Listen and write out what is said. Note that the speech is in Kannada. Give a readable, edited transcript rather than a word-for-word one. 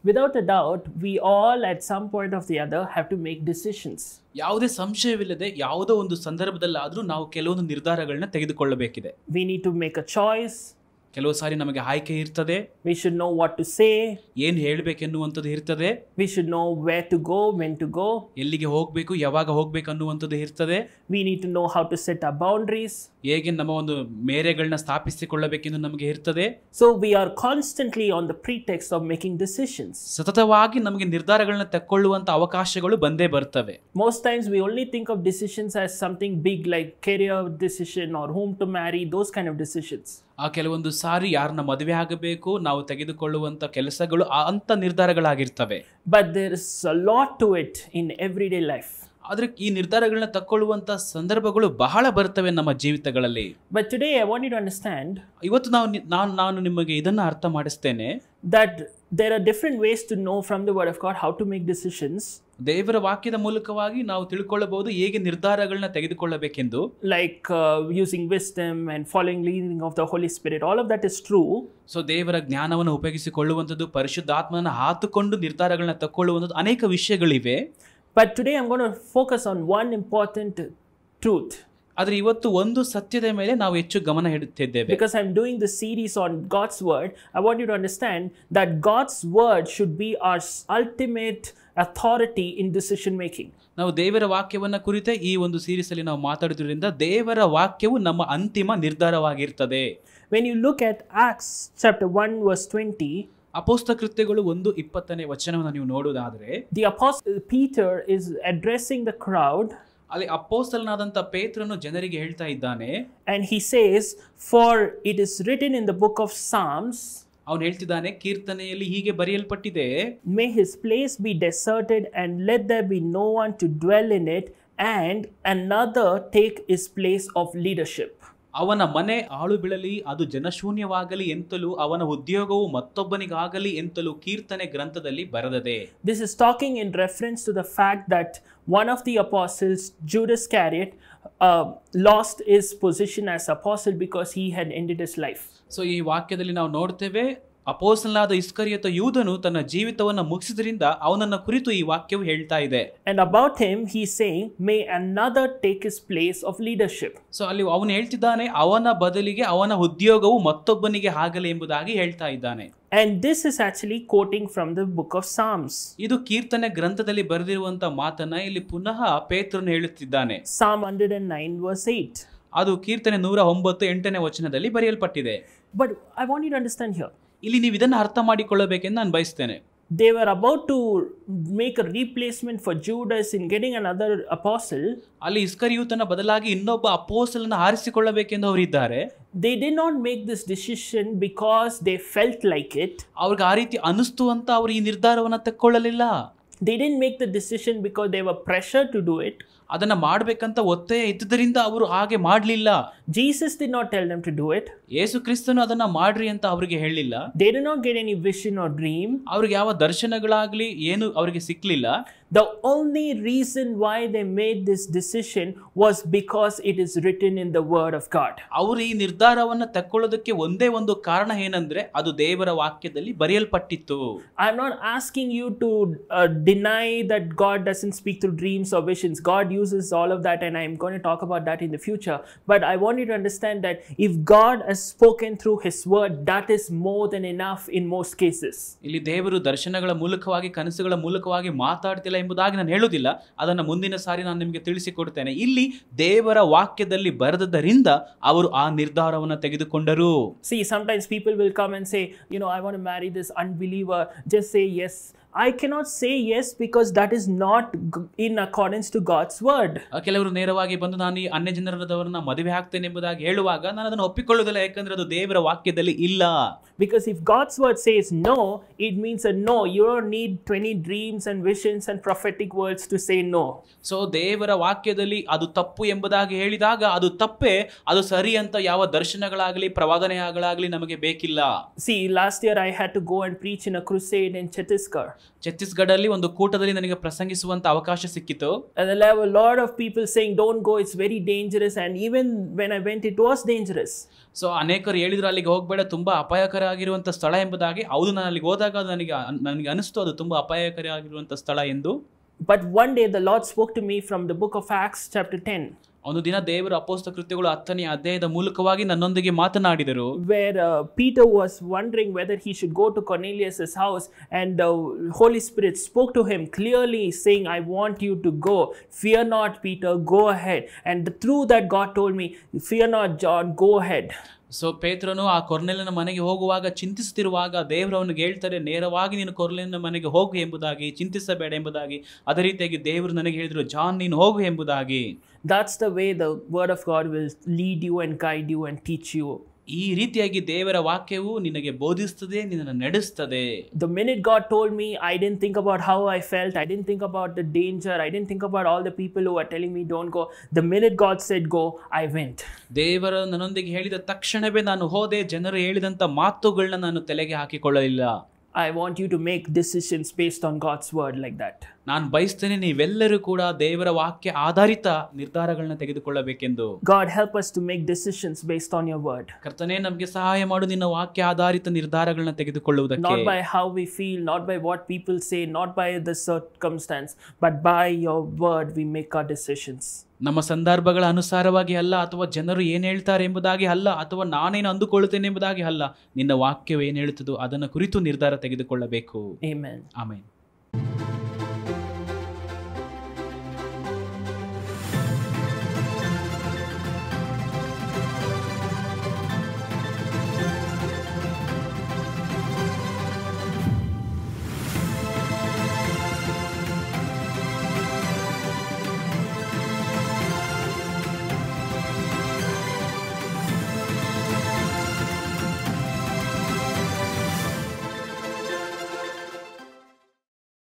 Without a doubt, we all at some point of the other have to make decisions. ಯಾವುದೇ ಸಂಶಯವಿಲ್ಲದೆ ಯಾವುದೋ ಒಂದು ಸಂದರ್ಭದಲ್ಲಾದರೂ ನಾವು ಕೆಲವೊಂದು ನಿರ್ಧಾರಗಳನ್ನ ತೆಗೆದುಕೊಳ್ಳಬೇಕಿದೆ. We need to make a choice. ಕೆಲವು ಸಾರಿ ನಮಗೆ ಆಯ್ಕೆ ಇರ್ತದೆ. We should know what to say. ಏನು ಹೇಳಬೇಕೆನ್ನುವಂಥದ್ದು ಇರ್ತದೆ. We should know where to go, when to go. ಎಲ್ಲಿಗೆ ಹೋಗಬೇಕು, ಯಾವಾಗ ಹೋಗಬೇಕು ಅನ್ನುವಂಥದ್ದು ಇರ್ತದೆ. We need to know how to set our boundaries. ಹೇಗೆ ನಮ್ಮ ಒಂದು ಮೇರೆಗಳನ್ನ ಸ್ಥಾಪಿಸಿಕೊಳ್ಳಬೇಕೆಂದು ನಮಗೆ ಇರ್ತದೆ. So we are constantly on the pretext of making decisions. ಸತತವಾಗಿ ನಮಗೆ ನಿರ್ಧಾರಗಳನ್ನ ತೆಕ್ಕೊಳ್ಳುವಂತ ಅವಕಾಶಗಳು ಬಂದೇ ಬರ್ತವೆ. Most times we only think of decisions as something big like career decision or whom to marry, those kind of decisions. ಆ ಕೆಲವೊಂದು ಸಾರಿ ಯಾರನ್ನ ಮದುವೆ ಆಗಬೇಕು, ನಾವು ತೆಗೆದುಕೊಳ್ಳುವಂತ ಕೆಲಸಗಳು ಅಂತ ನಿರ್ಧಾರಗಳಾಗಿರ್ತವೆ. But there is a lot to it in everyday life. ಆದ್ರೆ ಈ ನಿರ್ಧಾರಗಳನ್ನ ತಕ್ಕೊಳ್ಳುವಂತ ಸಂದರ್ಭಗಳು ಬಹಳ ಬರ್ತವೆ ನಮ್ಮ ಜೀವಿತಗಳಲ್ಲಿ. But today I want you to understand ಇವತ್ತು ನಾನು ನಿಮಗೆ ಇದನ್ನ ಅರ್ಥ ಮಾಡಿಸ್ತೇನೆ that there are different ways to know from the word of God how to make decisions. ದೇವರ ವಾಕ್ಯದ ಮೂಲಕವಾಗಿ ನಾವು ತಿಳ್ಕೊಳ್ಳಬಹುದು ಹೇಗೆ ನಿರ್ಧಾರಗಳನ್ನ ತೆಗೆದುಕೊಳ್ಳಬೇಕೆಂದು. Like using wisdom and following leading of the Holy Spirit, all of that is true. So ದೇವರ ಜ್ಞಾನವನ್ನು ಉಪಯೋಗಿಸಿಕೊಳ್ಳುವಂಥದ್ದು, ಪರಿಶುದ್ಧಾತ್ಮನ ಹಾತುಕೊಂಡು ನಿರ್ಧಾರಗಳನ್ನ ತಕ್ಕೊಳ್ಳುವಂಥದ್ದು ಅನೇಕ ವಿಷಯಗಳಿವೆ. But today I'm going to focus on one important truth. ಆದರೆ ಇವತ್ತು ಒಂದು ಸತ್ಯದ ಮೇಲೆ ನಾವು ಹೆಚ್ಚು ಗಮನ ಇಡುತ್ತಿದ್ದೇವೆ. Because I'm doing this series on God's word, I want you to understand that God's word should be our ultimate authority in decision making. ನಾವು ದೇವರ ವಾಕ್ಯವನ್ನ ಕುರಿತ ಈ ಒಂದು ಸೀರೀಸ್ ಅಲ್ಲಿ ನಾವು ಮಾತಾಡುವುದರಿಂದ ದೇವರ ವಾಕ್ಯವು ನಮ್ಮ ಅಂತಿಮ ನಿರ್ಧಾರವಾಗಿರ್ತದೆ. When you look at Acts chapter 1 verse 20, ಅಪೊಸ್ತಲ ಕೃತ್ಯಗಳು 1:20ನೇ ವಚನವನ್ನು ನೀವು ನೋಡುವುದಾದರೆ, the apostle Peter is addressing the crowd. ಅಲ್ಲಿ ಅಪೊಸ್ತಲನಾದಂತ ಪೇತ್ರನು ಜನರಿಗೆ ಹೇಳ್ತಾ ಇದ್ದಾನೆ. And he says, for it is written in the book of Psalms, ಅವನು ಹೇಳ್ತಿದ್ದಾನೆ, ಕೀರ್ತನೆಯಲ್ಲಿ ಹೀಗೆ ಬರೆಯಲ್ಪಟ್ಟಿದೆ, may his place be deserted and let there be no one to dwell in it and another take his place of leadership. ಅವನ ಮನೆ ಆಳು ಬೀಳಲಿ, ಅದು ಜನಶೂನ್ಯವಾಗಲಿ ಎಂತಲೂ ಅವನ ಉದ್ಯೋಗವು ಮತ್ತೊಬ್ಬನಿಗಾಗಲಿ ಎಂತಲೂ ಕೀರ್ತನೆ ಗ್ರಂಥದಲ್ಲಿ ಬರೆದದೆ. This is talking in reference to the fact that one of the apostles, Judas Iscariot, lost his position as apostle because he had ended his life. So ಈ ವಾಕ್ಯದಲ್ಲಿ ನಾವು ನೋಡ್ತೇವೆ, ಅಪೊಸ್ತಲನಾದ ಇಸ್ಕರಿಯೋತ ಯೂದನು ತನ್ನ ಜೀವಿತವನ್ನು ಮುಗಿಸಿದ್ರಿಂದ ಅವನನ್ನ ಕುರಿತು ಈ ವಾಕ್ಯವು ಹೇಳ್ತಾ ಇದೆ. And about him he is saying, may another take his place of leadership. So ಅಲ್ಲಿ ಅವನು ಹೇಳ್ತಿದ್ದಾನೆ, ಅವನ ಬದಲಿಗೆ ಅವನ ಉದ್ಯೋಗವು ಮತ್ತೊಬ್ಬನಿಗೆ ಆಗಲಿ ಎಂಬುದಾಗಿ ಹೇಳ್ತಾ ಇದ್ದಾನೆ. And this is actually quoting from the book of Psalms. ಇದು ಕೀರ್ತನೆ ಗ್ರಂಥದಲ್ಲಿ ಬರೆದಿರುವಂತ ಮಾತನ್ನ ಇಲ್ಲಿ ಪುನಃ ಪೇತ್ರನು ಹೇಳುತ್ತಿದ್ದಾನೆ. Psalm 109 verse 8. ಅದು ಕೀರ್ತನೆ 109:8ನೇ ವಚನದಲ್ಲಿ ಬರೆಯಲ್ಪಟ್ಟಿದೆ. But I want you to understand here. ಇಲ್ಲಿ ನೀವು ಇದನ್ನ ಅರ್ಥ ಮಾಡಿಕೊಳ್ಳಬೇಕೆಂದು ನಾನು ಬಯಸ್ತೇನೆ. They were about to make a replacement for Judas in getting another apostle. ಅಲ್ಲಿ ಇಸ್ಕರಿಯೋತನ ಬದಲಾಗಿ ಇನ್ನೊಬ್ಬ ಅಪೊಸ್ತಲನ ಆರಿಸಿಕೊಳ್ಳಬೇಕೆಂದು ಅವರಿದ್ದಾರೆ. They did not make this decision because they felt like it. ಅವ್ರಿಗೆ ಆ ರೀತಿ ಅನಿಸ್ತು ಅಂತ ಅವರು ಈ ನಿರ್ಧಾರವನ್ನ ತೆಕ್ಕೊಳ್ಳಲಿಲ್ಲ. They didn't make the decision because they were pressured to do it. ಅದನ್ನ ಮಾಡಬೇಕಂತ ಒತ್ತಾಯ ಇದ್ದುದರಿಂದ ಅವರು ಹಾಗೆ ಮಾಡಲಿಲ್ಲ. Jesus did not tell them to do it. ಯೇಸು ಕ್ರಿಸ್ತನು ಅದನ್ನ ಮಾಡ್ರಿ ಅಂತ ಅವರಿಗೆ ಹೇಳಿಲ್ಲ. They did not get any vision or dream. ಅವ್ರಿಗೆ ಯಾವ ದರ್ಶನಗಳಾಗ್ಲಿ ಏನು ಅವರಿಗೆ ಸಿಕ್ಲಿಲ್ಲ. The only reason why they made this decision was because it is written in the word of God. ಅವರು ಈ ನಿರ್ಧಾರವನ್ನ ತೆಕ್ಕೊಳ್ಳೋದಕ್ಕೆ ಒಂದೇ ಒಂದು ಕಾರಣ ಏನಂದ್ರೆ ಅದು ದೇವರ ವಾಕ್ಯದಲ್ಲಿ ಬರೆಯಲ್ಪಟ್ಟಿತ್ತು. I'm not asking you to deny that God doesn't speak through dreams or visions. God uses all of that, and I'm going to talk about that in the future. But I want you to understand that if God has spoken through his word, that is more than enough in most cases. ಇಲ್ಲಿ ದೇವರು ದರ್ಶನಗಳ ಮೂಲಕವಾಗಿ ಕನಸುಗಳ ಮೂಲಕವಾಗಿ ಮಾತಾಡ್ತಿಲ್ಲ ಎಂಬುದಾಗಿ ನಾನು ಹೇಳುವುದಿಲ್ಲ. ಅದನ್ನು ಮುಂದಿನ ಸಾರಿ ನಾನು ನಿಮಗೆ ತಿಳಿಸಿಕೊಡ್ತೇನೆ. ಇಲ್ಲಿ ದೇವರ ವಾಕ್ಯದಲ್ಲಿ ಬರೆದದ್ದರಿಂದ ಅವರು ಆ ನಿರ್ಧಾರವನ್ನು ತೆಗೆದುಕೊಂಡರು. See, sometimes people will come and say, I want to marry this unbeliever. Just say yes. I cannot say yes because that is not in accordance to God's word. ಕೆಲವರು ನೇರವಾಗಿ ಬಂದು ನಾನು ಈ ಅನ್ಯ ಜನರದವರನ್ನ ಮದುವೆ ಆಗ್ತೇನೆ ಎಂಬುದಾಗಿ ಹೇಳುವಾಗ ನಾನು ಅದನ್ನು ಒಪ್ಪಿಕೊಳ್ಳುವುದಿಲ್ಲ, ಯಾಕಂದ್ರೆ ಅದು ದೇವರ ವಾಕ್ಯದಲ್ಲಿ ಇಲ್ಲ. Because if God's word says no, it means a no. You don't need 20 dreams and visions and prophetic words to say no. So ದೇವರ ವಾಕ್ಯದಲ್ಲಿ ಅದು ತಪ್ಪು ಎಂಬುದಾಗಿ ಹೇಳಿದಾಗ ಅದು ತಪ್ಪೇ, ಅದು ಸರಿ ಅಂತ ಯಾವ ದರ್ಶನಗಳಾಗಲಿ ಪ್ರವಾದನೆಗಳಾಗಲಿ ನಮಗೆ ಬೇಕಿಲ್ಲ. See, last year I had to go and preach in a crusade in Chhattisgarh. Chhattisgarh ಅಲ್ಲಿ ಒಂದು ಕೂಟದಲ್ಲಿ ನನಗೆ ಪ್ರಸಂಗಿಸುವಂತ ಅವಕಾಶ ಸಿಕ್ಕಿತು. And there were a lot of people saying, don't go, it's very dangerous. And even when I went, it was dangerous. So ಅನೇಕರು ಹೇಳಿದ್ರು ಅಲ್ಲಿಗೆ ಹೋಗಬೇಡ, ತುಂಬಾ ಅಪಾಯಕರ ಆಗಿರುವಂತ ಸ್ಥಳ ಎಂಬುದಾಗಿ. ಹೌದು, ನಾನು ಅಲ್ಲಿಗೆ ಹೋದಾಗ ಅದು ನನಗೆ ಅನಿಸ್ತು ಅದು ತುಂಬಾ ಅಪಾಯಕರ ಆಗಿರುವಂತ ಸ್ಥಳ ಎಂದು. But one day the Lord spoke to me from the book of Acts chapter 10. ಒಂದು ದಿನ ದೇವರು ಅಪೊಸ್ತಲ ಕೃತ್ಯಗಳು 10ನೇ ಅಧ್ಯಾಯದ ಮೂಲಕವಾಗಿ ನನ್ನೊಂದಿಗೆ ಮಾತನಾಡಿದರು. Where Peter was wondering whether he should go to Cornelius' house, and the Holy Spirit spoke to him clearly saying, I want you to go. Fear not, Peter, go ahead. And through that God told me, fear not, John, go ahead. So ಪೇತ್ರನು ಆ ಕೊರ್ನೆಲನ ಮನೆಗೆ ಹೋಗುವಾಗ ಚಿಂತಿಸುತ್ತಿರುವಾಗ ದೇವರು ಅವನಿಗೆ ಹೇಳ್ತಾರೆ, ನೇರವಾಗಿ ನೀನು ಕೊರ್ನೆಲನ ಮನೆಗೆ ಹೋಗು ಎಂಬುದಾಗಿ, ಚಿಂತಿಸಬೇಡ ಎಂಬುದಾಗಿ. ಅದೇ ರೀತಿಯಾಗಿ ದೇವರು ನನಗೆ ಹೇಳಿದ್ರು, ಜಾನ್ ನೀನು ಹೋಗು ಎಂಬುದಾಗಿ. That's the way the word of God will lead you and guide you and teach you. ಈ ರೀತಿಯಾಗಿ ದೇವರ ವಾಕ್ಯವು ನಿನಗೆ ಬೋಧಿಸುತ್ತದೆ, ನಿನ್ನನ್ನು ನಡೆಸುತ್ತದೆ. The minute God told me, I didn't think about how I felt, I didn't think about the danger, I didn't think about all the people who were telling me don't go. The minute God said go, I went. ದೇವರು ನನ್ನೊಂದಿಗೆ ಹೇಳಿದ ತಕ್ಷಣವೇ ನಾನು ಹೋದೆ. ಜನರು ಹೇಳಿದಂತ ಮಾತುಗಳನ್ನ ನಾನು ತಲೆಗೆ ಹಾಕಿಕೊಳ್ಳಲಿಲ್ಲ. I want you to make decisions based on God's word like that. ನಾನು ಬಯಸ್ತೇನೆ ನೀವೆಲ್ಲರೂ ಕೂಡ ದೇವರ ವಾಕ್ಯ ಆಧಾರಿತ ನಿರ್ಧಾರಗಳನ್ನ ತೆಗೆದುಕೊಳ್ಳಬೇಕೆಂದು. God help us to make decisions based on your word. ಕರ್ತನೇ ನಮಗೆ ಸಹಾಯ ಮಾಡು ನಿನ್ನ ವಾಕ್ಯ ಆಧಾರಿತ ನಿರ್ಧಾರಗಳನ್ನ ತೆಗೆದುಕೊಳ್ಳುವುದಕ್ಕೆ. Not by how we feel, not by what people say, not by the circumstance, but by your word we make our decisions. ನಮ್ಮ ಸಂದರ್ಭಗಳ ಅನುಸಾರವಾಗಿ ಅಲ್ಲ, ಅಥವಾ ಜನರು ಏನು ಹೇಳ್ತಾರೆ ಎಂಬುದಾಗಿ ಅಲ್ಲ, ಅಥವಾ ನಾನೇನು ಅಂದುಕೊಳ್ಳುತ್ತೇನೆ ಎಂಬುದಾಗಿ ಅಲ್ಲ. ನಿನ್ನ ವಾಕ್ಯವು ಏನು ಹೇಳುತ್ತದೋ ಅದನ್ನು ಕುರಿತು ನಿರ್ಧಾರ ತೆಗೆದುಕೊಳ್ಳಬೇಕು. Amen. ಆಮೆನ್.